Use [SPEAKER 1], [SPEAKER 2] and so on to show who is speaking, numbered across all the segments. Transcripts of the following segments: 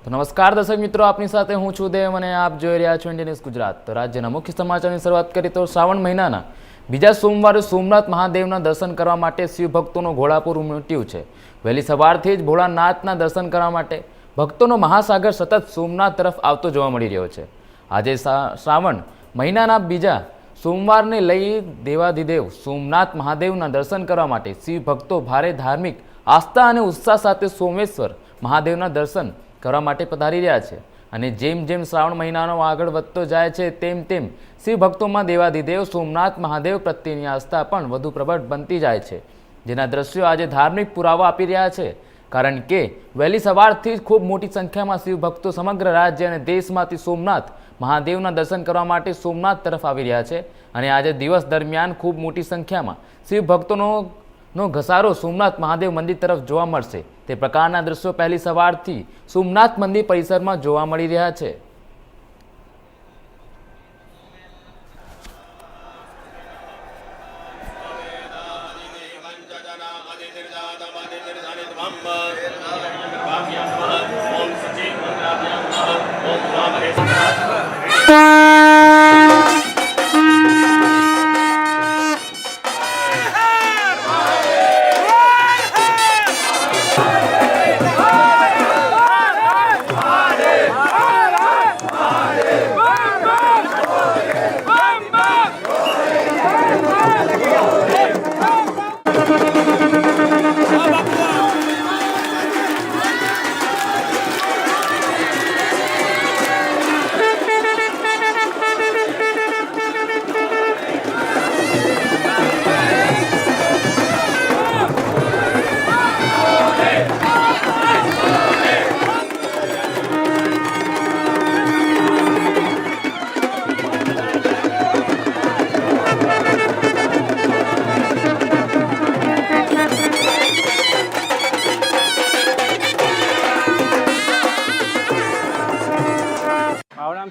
[SPEAKER 1] તો નમસ્કાર દર્શક મિત્રો, આપની સાથે હું છું દેવ અને આપ જોઈ રહ્યા છો ઇન્ડિયા ન્યૂઝ ગુજરાત। તો રાજ્યના મુખ્ય સમાચારની શરૂઆત કરીએ તો શ્રાવણ મહિનાના બીજા સોમવારે સોમનાથ મહાદેવના દર્શન કરવા માટે શિવ ભક્તોનો ઘોડાપુર ઉમટ્યું છે। વહેલી સવારથી જ ભોળાનાથના દર્શન કરવા માટે ભક્તોનો મહાસાગર સતત સોમનાથ તરફ આવતો જોવા મળી રહ્યો છે। આજે શ્રાવણ મહિનાના બીજા સોમવારને લઈ દેવાધિદેવ સોમનાથ મહાદેવના દર્શન કરવા માટે શિવ ભક્તો ભારે ધાર્મિક આસ્થા અને ઉત્સાહ સાથે સોમેશ્વર મહાદેવના દર્શન કરવા માટે પધારી રહ્યા છે। અને જેમ જેમ શ્રાવણ મહિનાનો આગળ વધતો જાય છે તેમ તેમ શિવ ભક્તોમાં દેવાધિદેવ સોમનાથ મહાદેવ પ્રત્યેની આસ્થા પણ વધુ પ્રબળ બનતી જાય છે, જેના દ્રશ્યો આજે ધાર્મિક પુરાવો આપી રહ્યા છે। કારણ કે વહેલી સવારથી જ ખૂબ મોટી સંખ્યામાં શિવ ભક્તો સમગ્ર રાજ્ય અને દેશમાંથી સોમનાથ મહાદેવના દર્શન કરવા માટે સોમનાથ તરફ આવી રહ્યા છે। અને આજે દિવસ દરમિયાન ખૂબ મોટી સંખ્યામાં શિવ ભક્તોનો ઘસારો સોમનાથ મહાદેવ મંદિર તરફ જોવા મળશે। તે પ્રકારના દ્રશ્યો પહેલી સવારથી સોમનાથ મંદિર પરિસરમાં જોવા મળી રહ્યા છે।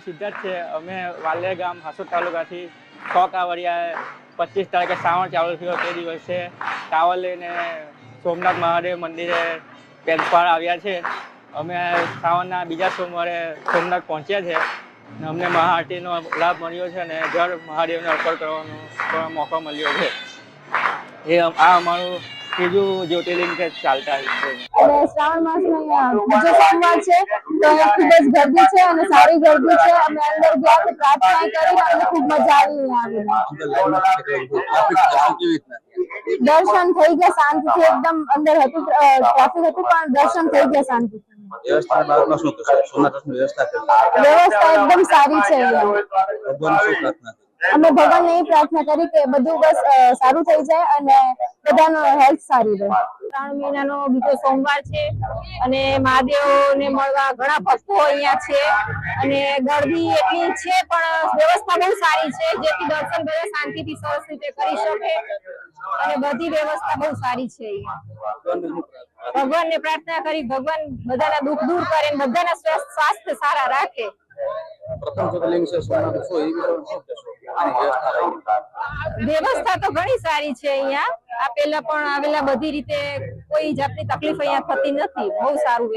[SPEAKER 2] સિદ્ધાર્થ છે। અમે વાલિયા ગામ હાસોદ તાલુકાથી 6 કાવડિયા 25 તારીખે શ્રાવણ ચાલુ થયો તે દિવસે કાવડ લઈને સોમનાથ મહાદેવ મંદિરે પેદપાડ આવ્યા છે। અમે શ્રાવણના બીજા સોમવારે સોમનાથ પહોંચ્યા છે અને અમને મહાઆરતીનો લાભ મળ્યો છે અને ઘર મહાદેવને અર્પણ કરવાનો મોકો મળ્યો છે। એ આ અમારું ત્રીજું જ્યોતિર્લિંગ ચાલતા છે।
[SPEAKER 3] શ્રાવણ માસનો બીજો સોમવાર છે તો અહીંયા ખૂબ જ ગરદી છે અને સારી ગરદી છે। અમે અંદર ગયા તો પ્રાર્થના કરી અને ખૂબ મજા આવી। દર્શન થઈ ગયા શાંતિથી, એકદમ અંદર હતું ટ્રાફિક હતું પણ દર્શન થઈ ગયા શાંતિથી। વ્યવસ્થા એકદમ સારી છે। અમે ભગવાનને એ પ્રાર્થના કરી કે બધું બસ સારું થઈ જાય અને બધાનો હેલ્થ સારી રહે। શ્રાવણ મહિનાનો બીજો સોમવાર છે અને મહાદેવને મળવા ઘણા ભક્તો અહીંયા છે અને ગરદી એટલી છે પણ વ્યવસ્થા બહુ સારી છે, જેથી દર્શન બધા શાંતિથી સરસ રીતે કરી શકે અને બધી વ્યવસ્થા બહુ સારી છે। અહીંયા ભગવાનને પ્રાર્થના કરી ભગવાન બધાના દુઃખ દૂર કરે અને બધાના સ્વાસ્થ્ય સારા રાખે। વ્યવસ્થા તો ઘણી સારી છે અહીંયા। આ પેલા પણ આવેલા બધી રીતે કોઈ જાતની તકલીફ અહીંયા થતી નથી। બહુ સારું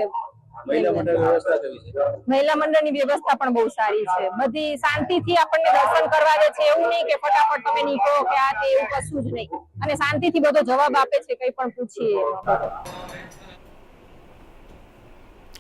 [SPEAKER 3] મહિલા મંડળની વ્યવસ્થા પણ બહુ સારી છે। બધી શાંતિથી આપણને દર્શન કરવા દે છે, એવું નહીં કે ફટાફટ તમે નીકળો કે આ તે એવું કશું જ નહીં અને શાંતિથી બધો જવાબ આપે છે, કઈ પણ પૂછીએ।